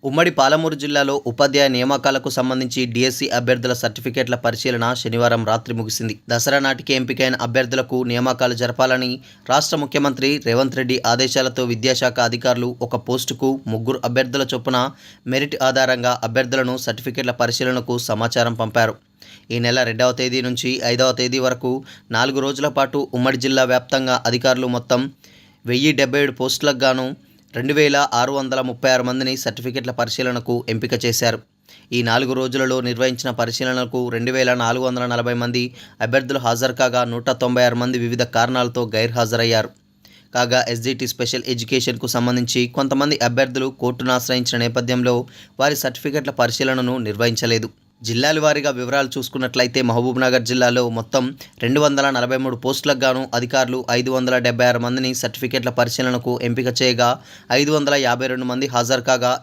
ఉమ్మడి పాలమూరు జిల్లాలో ఉపాధ్యాయ నియామకాలకు సంబంధించి డిఎస్సి అభ్యర్థుల సర్టిఫికేట్ల పరిశీలన శనివారం రాత్రి ముగిసింది. దసరా నాటికి ఎంపికైన అభ్యర్థులకు నియామకాలు జరపాలని రాష్ట్ర ముఖ్యమంత్రి రేవంత్ రెడ్డి ఆదేశాలతో విద్యాశాఖ అధికారులు ఒక పోస్టుకు 3 అభ్యర్థుల చొప్పున మెరిట్ ఆధారంగా అభ్యర్థులను సర్టిఫికేట్ల పరిశీలనకు సమాచారం పంపారు. ఈ నెల 2వ తేదీ నుంచి 5వ తేదీ వరకు 4 రోజుల పాటు ఉమ్మడి జిల్లా వ్యాప్తంగా అధికారులు మొత్తం 1077 పోస్టులకు గాను 2636 మందిని సర్టిఫికేట్ల పరిశీలనకు ఎంపిక చేశారు. ఈ 4 రోజులలో నిర్వహించిన పరిశీలనకు 2440 మంది అభ్యర్థులు హాజరు కాగా 196 మంది వివిధ కారణాలతో గైర్హాజరయ్యారు. కాగా ఎస్జిటి స్పెషల్ ఎడ్యుకేషన్కు సంబంధించి కొంతమంది అభ్యర్థులు కోర్టును ఆశ్రయించిన నేపథ్యంలో వారి సర్టిఫికేట్ల పరిశీలనను నిర్వహించలేదు. జిల్లాల వారీగా వివరాలు చూసుకున్నట్లయితే మహబూబ్నగర్ జిల్లాలో మొత్తం 243 పోస్టులకు గాను అధికారులు 576 మందిని సర్టిఫికేట్ల పరిశీలనకు ఎంపిక చేయగా 552 మంది హాజరు కాగా